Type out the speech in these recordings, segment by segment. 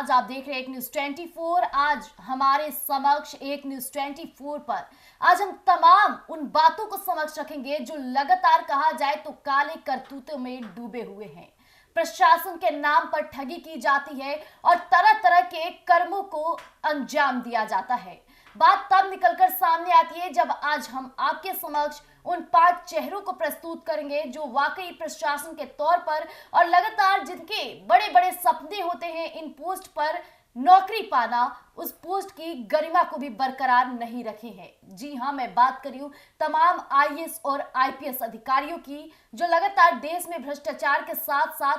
आज आप देख रहे हैं एक न्यूज 24। आज हमारे समक्ष एक न्यूज 24 पर आज हम तमाम उन बातों को समक्ष रखेंगे जो लगातार कहा जाए तो काले करतूतों में डूबे हुए हैं। प्रशासन के नाम पर ठगी की जाती है और तरह तरह के कर्मों को अंजाम दिया जाता है। बात तब निकलकर सामने आती है जब आज हम आपके समक्ष उन 5 चेहरों को प्रस्तुत करेंगे जो वाकई प्रशासन के तौर पर और लगातार जिनके बड़े बड़े सपने होते हैं इन पोस्ट पर नौकरी पाना, उस पोस्ट की गरिमा को भी बरकरार नहीं रखे हैं। जी हां, मैं बात कर रही हूं तमाम आईएएस और आईपीएस अधिकारियों की जो लगातार देश में भ्रष्टाचार के साथ साथ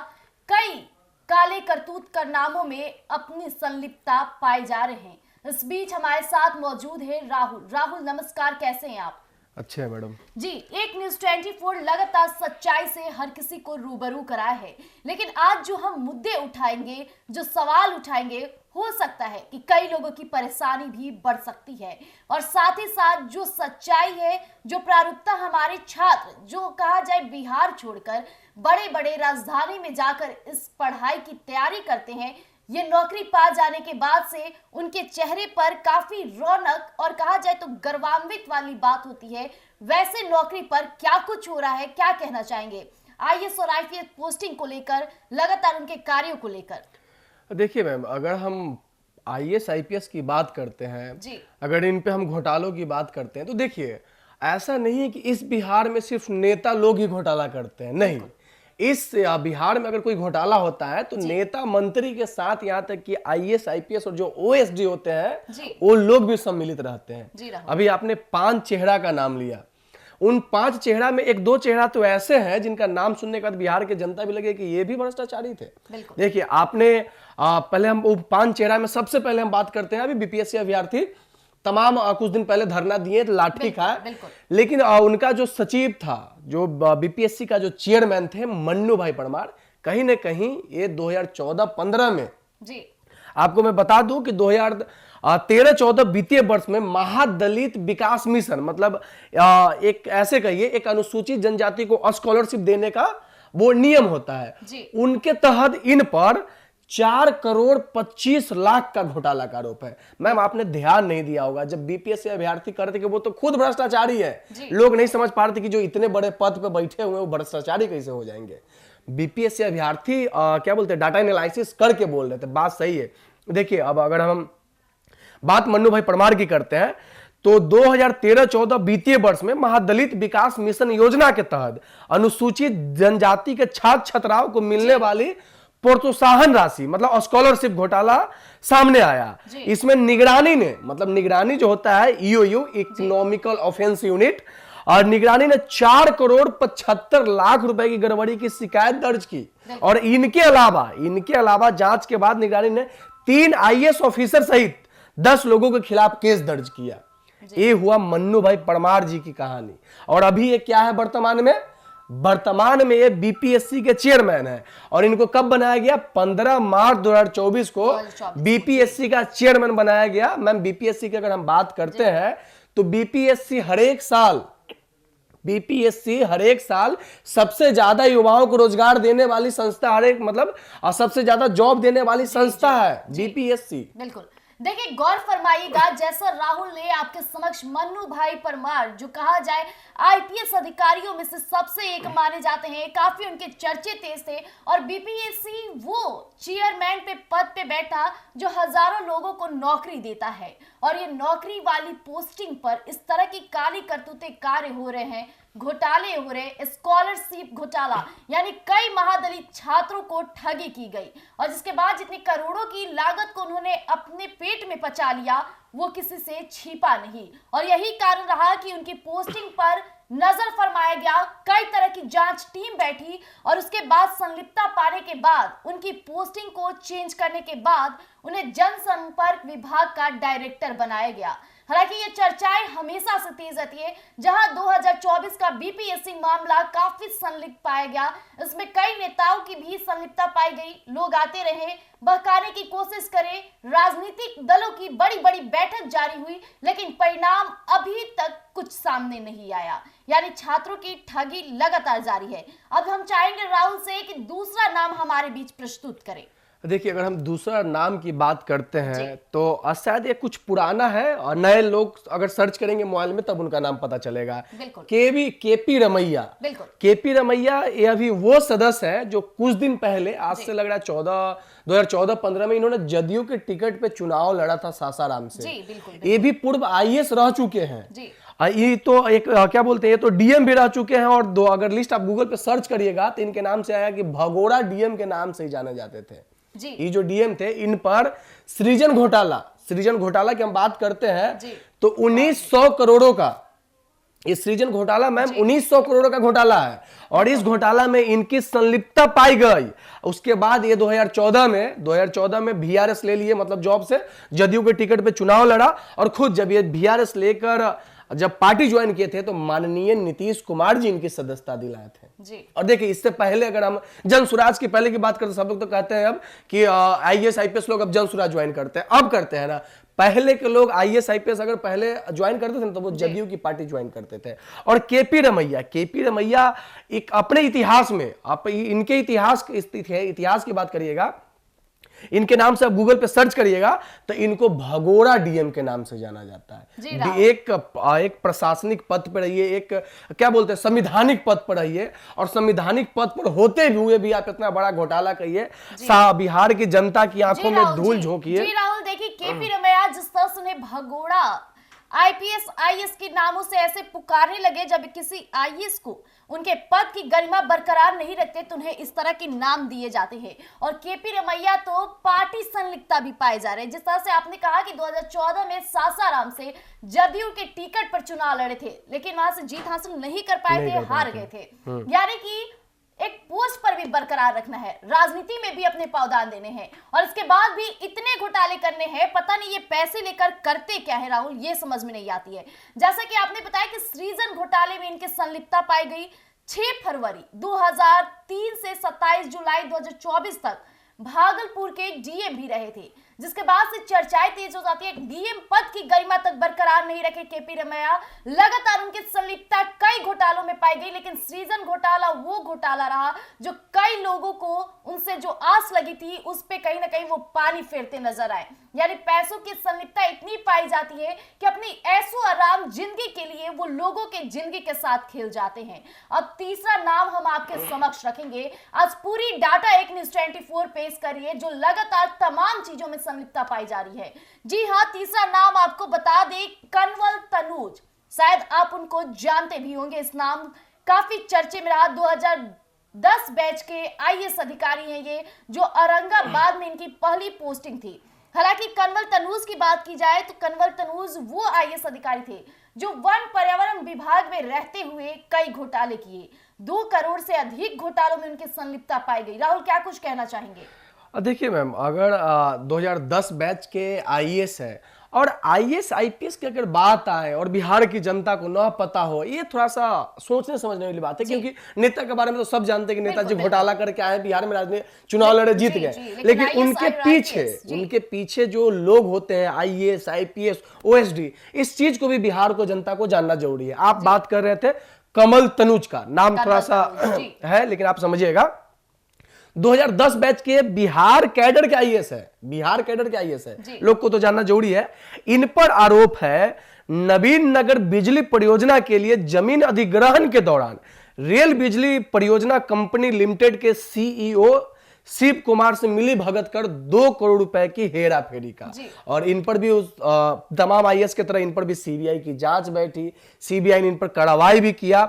कई काले करतूत कारनामों में अपनी संलिप्तता पाए जा रहे हैं। इस बीच हमारे साथ मौजूद है राहुल। राहुल नमस्कार, कैसे हैं आप? अच्छे है मैडम जी। एक न्यूज 24 लगातार सच्चाई से हर किसी को रूबरू कराया है, लेकिन आज जो हम मुद्दे उठाएंगे, जो सवाल उठाएंगे, हो सकता है कि कई लोगों की परेशानी भी बढ़ सकती है और साथ ही साथ जो सच्चाई है, जो प्रारूपता हमारे छात्र जो कहा जाए बिहार छोड़कर बड़े बड़े राजधानी में जाकर इस पढ़ाई की तैयारी करते हैं, ये नौकरी पा जाने के बाद से उनके चेहरे पर काफी रौनक और कहा जाए तो गर्वान्वित वाली बात होती है। वैसे नौकरी पर क्या कुछ हो रहा है, क्या कहना चाहेंगे आईएएस और आईपीएस पोस्टिंग को लेकर, लगातार उनके कार्यों को लेकर? देखिए मैम, अगर हम आईएएस आईपीएस की बात करते हैं जी, अगर इन पे हम घोटालों की बात करते हैं तो देखिए, ऐसा नहीं है कि इस बिहार में सिर्फ नेता लोग ही घोटाला करते हैं। नहीं, इस बिहार में अगर कोई घोटाला होता है तो नेता मंत्री के साथ यहाँ तक कि आईएएस आईपीएस और जो ओएसडी होते हैं वो लोग भी सम्मिलित रहते हैं। अभी आपने 5 चेहरा का नाम लिया, उन 5 चेहरा में 1-2 चेहरा तो ऐसे हैं जिनका नाम सुनने के बाद बिहार के जनता भी लगे कि ये भी भ्रष्टाचारी थे। देखिए, आपने पहले हम 5 चेहरा में सबसे पहले हम बात करते हैं, अभी बीपीएससी अभ्यर्थी तमाम कुछ दिन पहले धरना दिए, लाठी खाए, लेकिन उनका जो सचिव था, जो बीपीएससी का जो चेयरमैन थे मन्नू भाई परमार, कहीं ना कहीं ये 2014-15 में जी, आपको मैं बता दूं कि 2013-14 वित्तीय वर्ष में महादलित विकास मिशन, मतलब एक ऐसे कहिए एक अनुसूचित जनजाति को स्कॉलरशिप देने का वो नियम होता है, उनके तहत इन पर 4,25,00,000 का घोटाला का आरोप है। मैम, आपने ध्यान नहीं दिया होगा, जब बीपीएससी अभ्यर्थी करते कि वो तो खुद भ्रष्टाचारी है, लोग नहीं समझ पा रहे थे कि जो इतने बड़े पद पे बैठे हुए हैं वो भ्रष्टाचारी कैसे हो जाएंगे। बीपीएससी अभ्यर्थी क्या बोलते हैं, डाटा एनालिसिस करके बोल रहे थे, बात सही है। देखिए, अब अगर हम बात मन्नू भाई परमार की करते हैं तो 2013-14 वित्तीय वर्ष में महादलित विकास मिशन योजना के तहत अनुसूचित जनजाति के छात्र छात्राओं को मिलने वाली प्रोत्साहन राशि, मतलब स्कॉलरशिप घोटाला सामने आया। इसमें निगरानी ने, मतलब निगरानी जो होता है ईओयू, इकोनॉमिकल ऑफेंस यूनिट, और निगरानी ने 4,75,00,000 रुपए की गड़बड़ी की शिकायत दर्ज की। और इनके अलावा जांच के बाद निगरानी ने 3 आईएएस ऑफिसर सहित 10 लोगों के खिलाफ केस दर्ज किया। ये हुआ मन्नू भाई परमार जी की कहानी। और अभी ये क्या है, वर्तमान में ये बीपीएससी के चेयरमैन है। और इनको कब बनाया गया? 15 मार्च 2024 को बीपीएससी का चेयरमैन बनाया गया। मैम, बीपीएससी की अगर हम बात करते हैं तो बीपीएससी हर एक साल सबसे ज्यादा युवाओं को रोजगार देने वाली संस्था, मतलब सबसे ज्यादा जॉब देने वाली संस्था है बीपीएससी। बिल्कुल। देखिए, गौर फरमाइएगा, जैसा राहुल ने आपके समक्ष मन्नू भाई परमार जो कहा जाए आईपीएस अधिकारियों में से सबसे एक माने जाते हैं, काफी उनके चर्चे तेज थे और बीपीएससी वो चेयरमैन पे पद पे बैठा जो हजारों लोगों को नौकरी देता है। और ये नौकरी वाली पोस्टिंग पर इस तरह की काली करतूते कार्य हो रहे हैं, घोटाले हो रहे, स्कॉलरशिप घोटाला, यानी कई महादलित छात्रों को ठगी की गई और जिसके बाद जितनी करोड़ों की लागत को उन्होंने अपने पेट में पचा लिया वो किसी से छिपा नहीं। और यही कारण रहा कि उनकी पोस्टिंग पर नजर फरमाया गया, कई तरह की जांच टीम बैठी और उसके बाद संलिप्तता पाने के बाद उनकी पोस्टिंग को चेंज करने के बाद उन्हें जनसंपर्क विभाग का डायरेक्टर बनाया गया। हालांकि ये चर्चाएं हमेशा से तेज रहती है, जहां 2024 का बीपीएससी मामला काफी संलिप्त पाया गया, इसमें कई नेताओं की भी संलिप्तता पाई गई। लोग आते रहे, बहकाने की कोशिश करे, राजनीतिक दलों की बड़ी बड़ी बैठक जारी हुई, लेकिन परिणाम अभी तक कुछ सामने नहीं आया, यानी छात्रों की ठगी लगातार जारी है। अब हम चाहेंगे राहुल से कि दूसरा नाम हमारे बीच प्रस्तुत करें। देखिए, अगर हम दूसरा नाम की बात करते हैं तो शायद ये कुछ पुराना है और नए लोग अगर सर्च करेंगे मोबाइल में तब उनका नाम पता चलेगा। केपी रमैया। केपी रमैया ये अभी वो सदस्य है जो कुछ दिन पहले, आज से लग रहा है 2014-15 में इन्होंने जदयू के टिकट पे चुनाव लड़ा था सासाराम से। ये भी पूर्व आईएएस रह चुके हैं। ये तो एक क्या बोलते हैं, ये तो डीएम भी रह चुके हैं। और दो अगर लिस्ट आप गूगल पे सर्च करिएगा तो इनके नाम से आया कि भगोड़ा डीएम के नाम से ही जाने जाते थे। ये जो डीएम थे, इन पर सृजन घोटाला की हम बात करते हैं तो 1900 करोड़ों का ये सृजन घोटाला मैम 1900 करोड़ का घोटाला है और इस घोटाला में इनकी संलिप्तता पाई गई। उसके बाद ये 2014 में वीआरएस ले लिए, मतलब जॉब से जदयू के टिकट पे चुनाव लड़ा और खुद जब ये वीआरएस लेकर जब पार्टी ज्वाइन किए थे तो माननीय नीतीश कुमार जी इनकी सदस्यता दिलाए थे। और देखिए, इससे पहले अगर हम जन स्वराज की पहले की बात करते, सब लोग तो कहते हैं अब कि आईएएस आईपीएस लोग अब जन स्वराज ज्वाइन करते हैं, अब करते हैं ना। पहले के लोग आईएएस आईपीएस अगर पहले ज्वाइन करते थे ना तो वो जदयू की पार्टी ज्वाइन करते थे। और केपी रमैया एक अपने इतिहास में, आप इनके इतिहास की बात करिएगा, इनके नाम से आप गूगल पे सर्च करिएगा तो इनको भगोड़ा डीएम के नाम से जाना जाता है। एक प्रशासनिक पद पर रहिए, एक क्या बोलते हैं संविधानिक पद पर रहिए और संविधानिक पद पर होते हुए भी आप इतना बड़ा घोटाला कहिए, बिहार की जनता की आंखों में धूल झोंकिए। राहुल देखिए, केपी रमैया जिस तरह से उन्हें भगोड़ा आईपीएस आईएएस के नामों से ऐसे पुकारने लगे, जब किसी आईएएस को उनके पद की गरिमा बरकरार नहीं रखते तो उन्हें इस तरह के नाम दिए जाते हैं। और केपी रमैया तो पार्टी संलिप्तता भी पाए जा रहे हैं। जिस तरह से आपने कहा कि 2014 में सासाराम से जदयू के टिकट पर चुनाव लड़े थे लेकिन वहां से जीत हासिल नहीं कर पाए थे, हार गए थे। यानी कि एक पोस्ट पर भी बरकरार रखना है, राजनीति में भी अपने पावदान देने हैं और इसके बाद भी इतने घोटाले करने हैं। पता नहीं ये पैसे लेकर करते क्या है राहुल, ये समझ में नहीं आती है। जैसा कि आपने बताया कि सृजन घोटाले में इनकी संलिप्तता पाई गई। 6 फरवरी 2003 से 27 जुलाई 2024 तक भागलपुर के डीएम भी रहे थे, जिसके बाद से चर्चाएं तेज हो जाती है। डीएम पद की गरिमा तक बरकरार नहीं रखे केपी रमैया, लगातार उनकी संलिप्तता कई घोटालों में पाई गई। लेकिन सृजन घोटाला वो घोटाला रहा जो कई लोगों को उनसे जो आस लगी थी उस पे कहीं ना कहीं वो पानी फेरते नजर आए। यानी पैसों की संलिप्तता इतनी पाई जाती है कि अपनी ऐशो आराम जिंदगी के लिए वो लोगों के जिंदगी के साथ खेल जाते हैं। अब तीसरा नाम हम आपके समक्ष रखेंगे। आज पूरी डाटा एक न्यूज़ 24 पेश करिए जो लगातार तमाम चीजों में संलिप्तता पाई जा रही है। जी हाँ, तीसरा नाम आपको बता दे, कंवल तनूज। शायद आप उनको जानते भी होंगे, इस नाम काफी चर्चे में रहा। 2010 बैच के आईएएस अधिकारी हैं ये, जो औरंगाबाद में इनकी पहली पोस्टिंग थी। हालांकि कंवल तनूज की बात की जाए तो कंवल तनूज वो आईएएस अधिकारी थे जो वन पर्यावरण विभाग में रहते हुए कई घोटाले किए। 2 करोड़ से अधिक घोटालों में उनकी संलिप्तता पाई गई। राहुल, क्या कुछ कहना चाहेंगे? देखिए मैम, अगर 2010 बैच के आईएएस है और आईएएस आईपीएस की अगर बात आए और बिहार की जनता को ना पता हो, ये थोड़ा सा सोचने समझने वाली बात है। क्योंकि नेता के बारे में तो सब जानते हैं कि नेताजी घोटाला करके आए, बिहार में राजनीति चुनाव लड़े, जीत गए। लेकिन उनके पीछे जो लोग होते हैं, आईएएस आईपीएस ओएसडी, इस चीज को भी बिहार को जनता को जानना जरूरी है। आप बात कर रहे थे कमल तनुज का, नाम थोड़ा सा है लेकिन आप समझिएगा 2010 बैच के बिहार कैडर के आईएएस है, लोग को तो जानना जरूरी है। इन पर आरोप है नवीन नगर बिजली परियोजना के लिए जमीन अधिग्रहण के दौरान रेल बिजली परियोजना कंपनी लिमिटेड के सीईओ शिव कुमार से मिली भगत कर 2 करोड़ रुपए की हेरा फेरी का। और इन पर भी तमाम आईएएस की तरह इन पर भी सीबीआई की जांच बैठी, सीबीआई ने इन पर कार्रवाई भी किया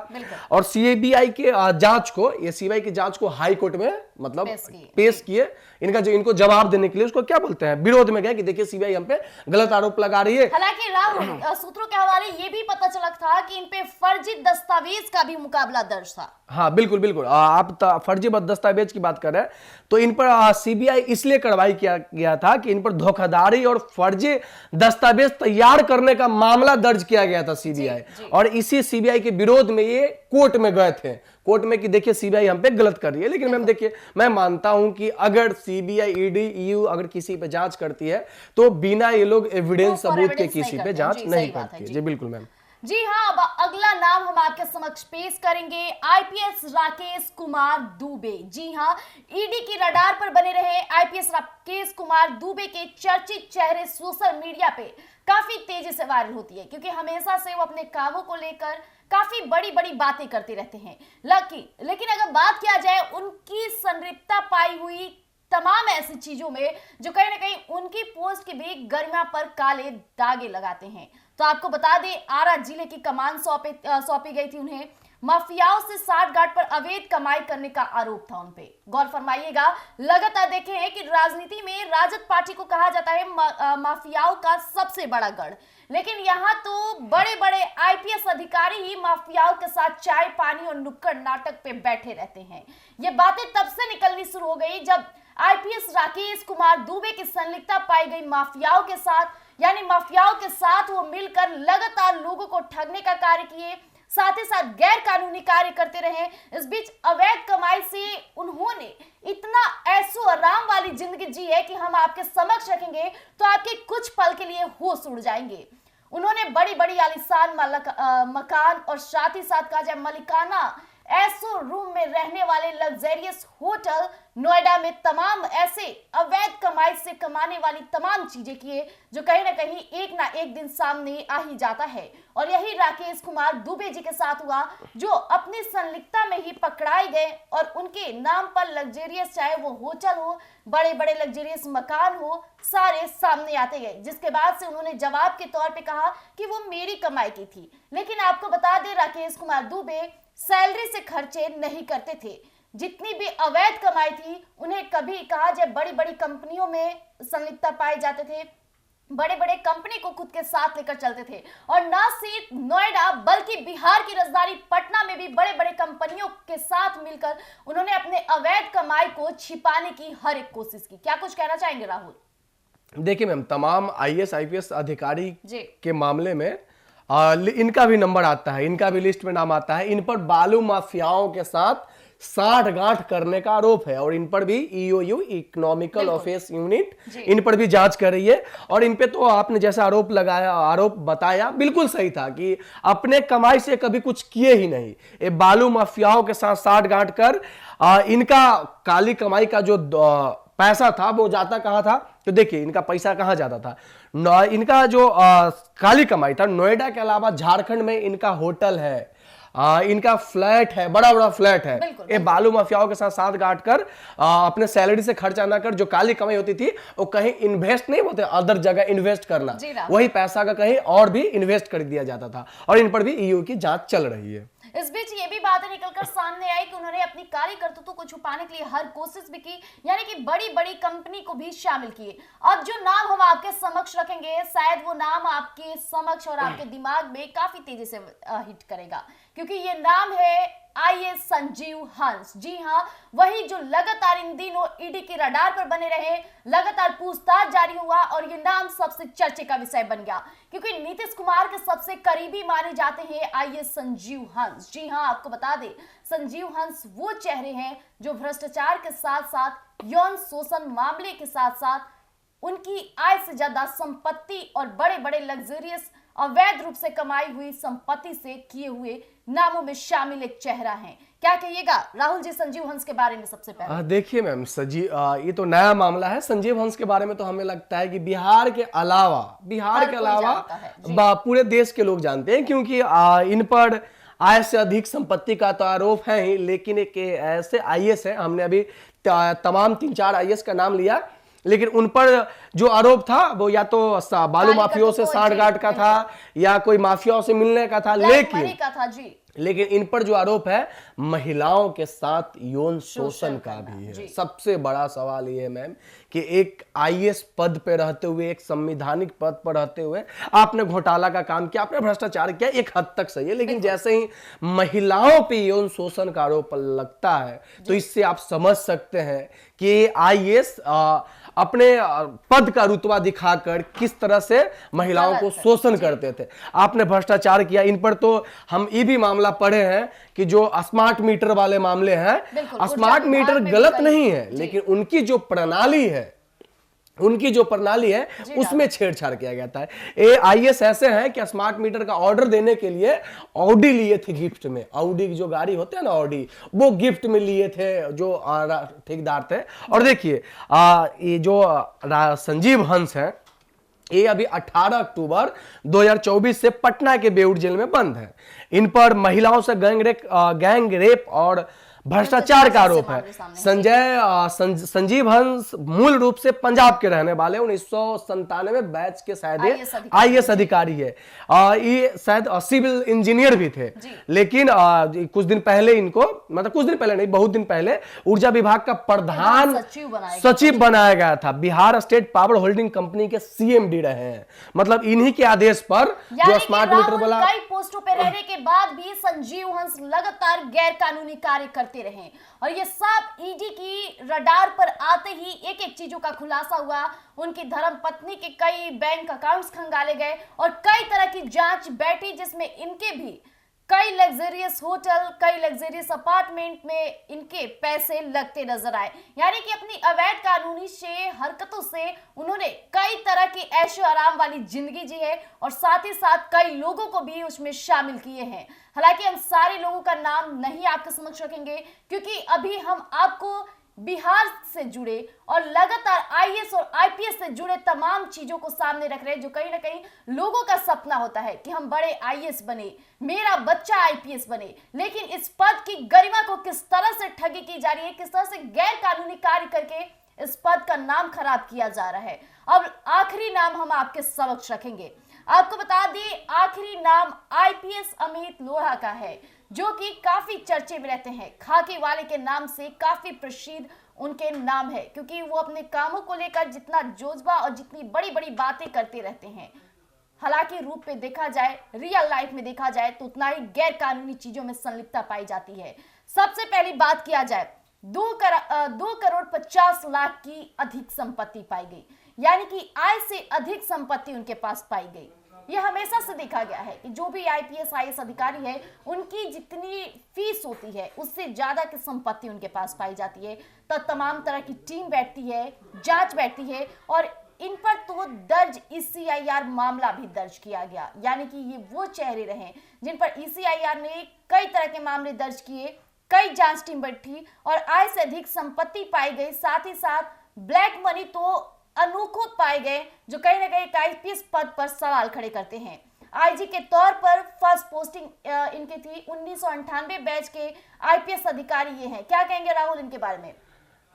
और सीबीआई के सीबीआई की जांच को हाई कोर्ट में मतलब पेश किए। इनको जवाब देने के लिए उसको क्या बोलते हैं, विरोध में गए कि देखिए सीबीआई हम पे गलत आरोप लगा रही है। हालांकि राहुल, सूत्रों के हवाले ये भी पता चला था कि इन पे फर्जी दस्तावेज का भी मुकाबला दर्ज था। हाँ बिल्कुल, आप फर्जी दस्तावेज की बात कर रहे हैं तो इन पर सीबीआई इसलिए कार्रवाई किया गया था कि इन पर धोखाधड़ी और फर्जी दस्तावेज तैयार करने का मामला दर्ज किया गया था सीबीआई, और इसी सीबीआई के विरोध में ये कोर्ट में गए थे, कोर्ट में कि देखिए सीबीआई हम पे गलत कर रही है। लेकिन मैम देखिए, मैं मानता हूं कि अगर सीबीआई ईडी ईयू अगर किसी पे जांच करती है तो बिना ये लोग एविडेंस सबूत के किसी पे जांच नहीं करती है। जी बिल्कुल मैम। जी हाँ, अब अगला नाम हम आपके समक्ष पेश करेंगे, आईपीएस राकेश कुमार दुबे। जी हाँ, ईडी की रडार पर बने रहे आईपीएस राकेश कुमार दुबे के चर्चित चेहरे सोशल मीडिया पे काफी तेजी से वायरल होती है, क्योंकि हमेशा से वो अपने कामों को लेकर काफी बड़ी बड़ी बातें करते रहते हैं। लेकिन अगर बात किया जाए उनकी संलिप्तता पाई हुई तमाम ऐसी चीजों में जो कहीं ना कहीं उनकी पोस्ट की भी गरिमा पर काले दागे लगाते हैं। तो आपको बता दें, आरा जिले की कमान सौंपी गई थी उन्हें। माफियाओं से साठगांठ पर अवैध कमाई करने का आरोप था उनपे। गौर फरमाइएगा, लगातार देखे हैं कि राजनीति में राजद पार्टी को कहा जाता है माफियाओं का सबसे बड़ा गढ़, लेकिन यहाँ तो बड़े बड़े आईपीएस अधिकारी ही माफियाओं के साथ चाय पानी और नुक्कड़ नाटक पे बैठे रहते हैं। ये बातें तब से निकलनी शुरू हो गई जब आईपीएस राकेश कुमार दुबे की संलिप्तता पाई गई माफियाओं के साथ, यानी माफियाओं के साथ वो मिलकर लगातार लोगों को ठगने का कार्य किए, साथ ही साथ गैर कानूनी कार्य करते रहे। इस बीच अवैध कमाई से उन्होंने इतना ऐशो आराम वाली जिंदगी जी है कि हम आपके समक्ष रखेंगे तो आपके कुछ पल के लिए होश उड़ जाएंगे। उन्होंने बड़ी बड़ी आलीशान मकान और साथ ही साथ कहा जाए मलिकाना ऐसो रूम में रहने वाले लग्जरियस होटल नोएडा में तमाम ऐसे अवैध कमाई से कमाने वाली तमाम चीजें किए जो कहीं ना कहीं एक ना एक दिन सामने आ ही जाता है। और यही राकेश कुमार दुबे जी के साथ हुआ, जो अपनी संलिप्तता में ही पकड़ाए गए और उनके नाम पर लग्जरियस, चाहे वो होटल हो, बड़े बड़े लग्जरियस मकान हो, सारे सामने आते गए, जिसके बाद से उन्होंने जवाब के तौर पे कहा कि वो मेरी कमाई की थी। लेकिन आपको बता दें, राकेश कुमार दुबे सैलरी से खर्चे नहीं करते थे। जितनी भी अवैध कमाई थी उन्हें कभी कहा जाए बड़ी बड़ी कंपनियों में संलिप्तता पाए जाते थे, बड़े बड़े कंपनी को खुद के साथ लेकर चलते थे, और न सिर्फ नोएडा बल्कि बिहार की राजधानी पटना में भी बड़े बड़े कंपनियों के साथ मिलकर उन्होंने अपने अवैध कमाई को छिपाने की हर एक कोशिश की। क्या कुछ कहना चाहेंगे राहुल? देखिए मैम, तमाम आईएएस आईपीएस अधिकारी के मामले में इनका भी नंबर आता है, इनका भी लिस्ट में नाम आता है। इन पर बालू माफियाओं के साथ साठगांठ करने का आरोप है और इन पर भी EOU economical affairs unit in पर भी जांच कर रही है। और इन पे तो आपने जैसा आरोप बताया बिल्कुल सही था कि अपने कमाई से कभी कुछ किए ही नहीं। ये बालू माफियाओं के साथ साठगांठ कर इनका काली कमाई का जो पैसा था वो जाता कहां था, तो देखिए इनका पैसा कहां जाता था। इनका जो काली कमाई था, नोएडा के अलावा झारखंड में इनका होटल है, इनका फ्लैट है, बड़ा बड़ा फ्लैट है। ये बालू माफियाओं के साथ साथ गांठ कर अपने सैलरी से खर्चा ना कर जो काली कमाई होती थी वो कहीं इन्वेस्ट नहीं होते, अदर जगह इन्वेस्ट करना, वही पैसा का कहीं और भी इन्वेस्ट कर दिया जाता था। और इन पर भी ईओ की जांच चल रही है। इस बीच ये भी बातें निकलकर सामने आई कि उन्होंने अपनी काली करतूतों को छुपाने के लिए हर कोशिश भी की, यानी कि बड़ी बड़ी कंपनी को भी शामिल किए। अब जो नाम हम आपके समक्ष रखेंगे, शायद वो नाम आपके समक्ष और आपके दिमाग में काफी तेजी से हिट करेगा, क्योंकि ये नाम है आईएएस संजीव हंस। जी हाँ, वही जो लगातार इन दिनों ईडी के रडार पर बने रहे, लगातार पूछताछ जारी हुआ और ये नाम सबसे चर्चे का विषय बन गया, क्योंकि नीतीश कुमार के सबसे करीबी माने जाते हैं आईएएस संजीव हंस। जी हाँ, आपको बता दें, संजीव हंस वो चेहरे हैं जो भ्रष्टाचार के साथ साथ यौन शोषण मामले के साथ साथ उनकी आय से ज्यादा संपत्ति और बड़े बड़े लग्जरियस अवैध रूप से कमाई हुई संपत्ति से किए हुए नामों में शामिल एक चेहरा है। क्या कहिएगा राहुल जी संजीव हंस के बारे में? सबसे पहले देखिए मैम, ये तो नया मामला है। संजीव हंस के बारे में तो हमें लगता है कि बिहार के अलावा पूरे देश के लोग जानते हैं, क्योंकि इन पर आय से अधिक संपत्ति का तो आरोप है ही, लेकिन एक ऐसे आईएएस है, हमने अभी तमाम 3-4 आईएएस का नाम लिया, लेकिन उन पर जो आरोप था वो या तो बालू माफियाओं से साठगांठ का था या कोई माफियाओं से मिलने का था, लेकिन इन पर जो आरोप है महिलाओं के साथ यौन शोषण का भी है। सबसे बड़ा सवाल ये है मैम कि एक आईएएस पद पे रहते हुए, एक संवैधानिक पद पर रहते हुए आपने घोटाला का काम किया, आपने भ्रष्टाचार किया, एक हद तक सही है, लेकिन जैसे ही महिलाओं पे यौन शोषण का आरोप लगता है तो इससे आप समझ सकते हैं कि आईएएस अपने पद का रुतबा दिखाकर किस तरह से महिलाओं को शोषण करते थे। आपने भ्रष्टाचार किया। इन पर तो हम ये भी मामला पढ़े हैं कि जो स्मार्ट मीटर वाले मामले हैं, स्मार्ट मीटर गलत नहीं है, लेकिन उनकी जो प्रणाली है उनकी जो प्रणाली है उसमें छेड़छाड़ किया गया था। ये आईएएस ऐसे हैं कि स्मार्ट मीटर का ऑर्डर देने के लिए ऑडी लिए थे गिफ्ट में। ऑडी की जो गाड़ी होते हैं ना, ऑडी, वो गिफ्ट में लिए थे जो ठेकेदार थे। और देखिए ये जो संजीव हंस है, ये अभी 18 अक्टूबर 2024 से पटना के बेऊर जेल में बंद है। इन पर महिलाओं से गैंग रेप और भ्रष्टाचार का आरोप है। संजीव हंस मूल रूप से पंजाब के रहने वाले 1997 बैच के शायद आईएएस अधिकारी है। ये शायद सिविल इंजीनियर भी थे, लेकिन कुछ दिन पहले इनको, मतलब कुछ दिन पहले नहीं, बहुत दिन पहले ऊर्जा विभाग का प्रधान सचिव बनाया गया था। Bihar state power holding company के सीएमडी रहे हैं। मतलब इन्हीं के आदेश पर जो स्मार्ट मीटर वाला, कई पोस्टों पे रहने के बाद भी संजीव हंस लगातार गैर कानूनी कार्य करते रहे और ये सब ईडी की रडार पर आते ही एक एक चीजों का खुलासा हुआ। उनकी धर्म पत्नी के कई बैंक अकाउंट्स खंगाले गए और कई तरह की जांच बैठी, जिसमें इनके भी कई लग्जरियस होटल, कई लग्जरियस अपार्टमेंट में इनके पैसे लगते नजर आए। यानी कि अपनी अवैध कानूनी हरकतों से उन्होंने कई तरह की ऐशो आराम वाली जिंदगी जी है और साथ ही साथ कई लोगों को भी उसमें शामिल किए हैं। हालांकि हम सारे लोगों का नाम नहीं आपके समक्ष रखेंगे, क्योंकि अभी हम आपको बिहार से जुड़े और लगातार आईएएस और आईपीएस से जुड़े तमाम चीजों को सामने रख रहे हैं, जो कहीं ना कहीं लोगों का सपना होता है कि हम बड़े आईएएस बने, मेरा बच्चा आईपीएस बने। लेकिन इस पद की गरिमा को किस तरह से ठगी की जा रही है, किस तरह से गैर कानूनी कार्य करके इस पद का नाम खराब किया जा रहा है। अब आखिरी नाम हम आपके समक्ष रखेंगे। आपको बता दें, आखिरी नाम आईपीएस अमित लोढ़ा का है, जो कि काफी चर्चे में रहते हैं। खाकी वाले के नाम से काफी प्रसिद्ध उनके नाम है, क्योंकि वो अपने कामों को लेकर जितना जोजबा और जितनी बड़ी बड़ी बातें करते रहते हैं। हालांकि रूप पे देखा जाए, रियल लाइफ में देखा जाए तो उतना ही गैर कानूनी चीजों में संलिप्तता पाई जाती है। सबसे पहली बात किया जाए, 2,50,00,000 की अधिक संपत्ति पाई गई, यानी कि आय से अधिक संपत्ति उनके पास पाई गई। यह हमेशा से देखा गया है कि जो भी आईपीएस आईएएस अधिकारी है, उनकी जितनी फीस होती है उससे ज्यादा की संपत्ति उनके पास पाई जाती है। तो तमाम तरह की टीम बैठती है, जांच बैठती है और इन पर तो दर्ज ईसीआईआर मामला भी दर्ज किया गया। यानी कि ये वो चेहरे रहे जिन पर ईसीआईआर ने कई तरह के मामले दर्ज किए, कई जांच टीम बैठी और आय से अधिक संपत्ति पाई गई। साथ ही साथ ब्लैक मनी तो अनोखो पाए गए, जो कहीं ना कहीं आईपीएस पद पर सवाल खड़े करते हैं। आईजी के तौर पर फर्स्ट पोस्टिंग इनकी थी। 1998 बैच के आईपीएस अधिकारी ये हैं। क्या कहेंगे राहुल इनके बारे में?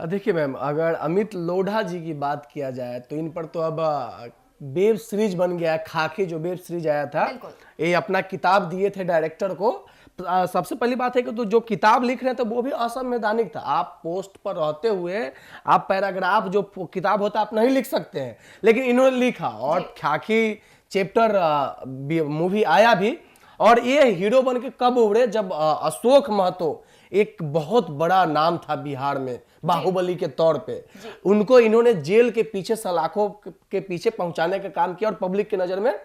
देखिए मैम, अगर अमित लोढ़ा जी की बात किया जाए तो इन पर तो अब वेब सीरीज बन गया है। खाकी जो वेब सीरीज आया था, ये अपना किताब दिए थे डायरेक्टर को। सबसे पहली बात है कि तो जो किताब लिख रहे थे वो भी असंवैधानिक था। आप पोस्ट पर रहते हुए आप पैराग्राफ, जो किताब होता है आप नहीं लिख सकते हैं, लेकिन इन्होंने लिखा। और खाकी चैप्टर मूवी आया भी, और ये हीरो बन के कब उभरे, जब अशोक महतो एक बहुत बड़ा नाम था बिहार में बाहुबली के तौर पे, उनको इन्होंने जेल के पीछे सलाखों के पीछे पहुंचाने का काम किया और पब्लिक की नजर में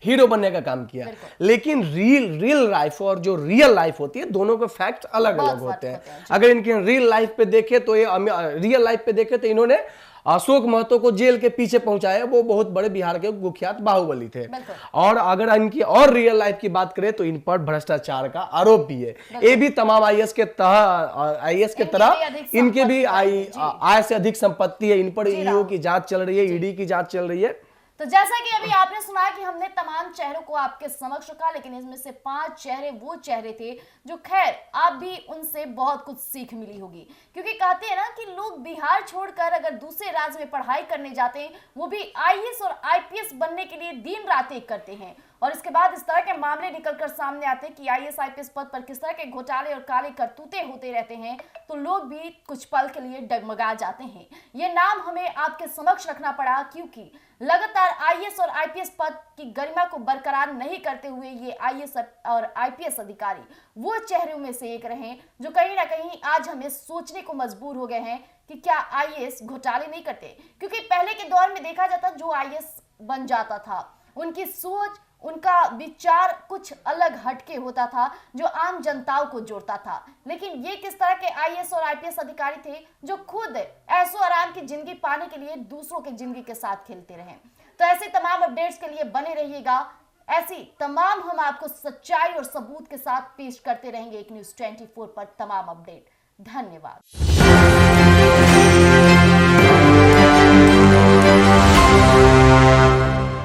हीरो बनने का काम किया। लेकिन रियल लाइफ और जो रियल लाइफ होती है, दोनों के फैक्ट अलग अलग होते हैं। अगर इनके रियल लाइफ पे देखे तो रियल लाइफ पे देखे तो इन्होंने अशोक महतो को जेल के पीछे पहुंचाया। वो बहुत बड़े बिहार के कुख्यात बाहुबली थे। और अगर इनकी और रियल लाइफ की बात करें तो इन पर भ्रष्टाचार का आरोप भी है। ये भी तमाम आईएएस के तरह इनके भी आय से अधिक संपत्ति है। इन पर ईओ की जांच चल रही है, ईडी की जांच चल रही है। तो जैसा कि अभी आपने सुना कि हमने तमाम चेहरों को आपके समक्ष रखा, लेकिन इसमें से 5 चेहरे वो चेहरे थे जो खैर आप भी उनसे बहुत कुछ सीख मिली होगी। क्योंकि कहते हैं ना कि लोग बिहार छोड़कर अगर दूसरे राज्य में पढ़ाई करने जाते हैं, वो भी आईएएस और आईपीएस बनने के लिए दिन रात एक करते हैं, और इसके बाद इस तरह के मामले निकलकर सामने आते हैं कि आईएएस आईपीएस पद पर किस तरह के घोटाले और काले करतूते होते रहते हैं, तो लोग भी कुछ पल के लिए डगमगा जाते हैं। ये नाम हमें आपके समक्ष रखना पड़ा, क्योंकि लगातार आईएएस और आईपीएस पद की गरिमा को बरकरार नहीं करते हुए ये आईएएस और आईपीएस अधिकारी वो चेहरों में से एक रहे जो कहीं ना कहीं आज हमें सोचने को मजबूर हो गए हैं कि क्या आईएएस घोटाले नहीं करते। क्योंकि पहले के दौर में देखा जाता, जो आईएएस बन जाता था उनकी सोच उनका विचार कुछ अलग हटके होता था जो आम जनताओं को जोड़ता था। लेकिन ये किस तरह के आईएएस और आईपीएस अधिकारी थे जो खुद ऐशो आराम की जिंदगी पाने के लिए दूसरों की जिंदगी के साथ खेलते रहे। तो ऐसे तमाम अपडेट्स के लिए बने रहिएगा। ऐसी तमाम हम आपको सच्चाई और सबूत के साथ पेश करते रहेंगे एक न्यूज़ 24 पर तमाम अपडेट। धन्यवाद।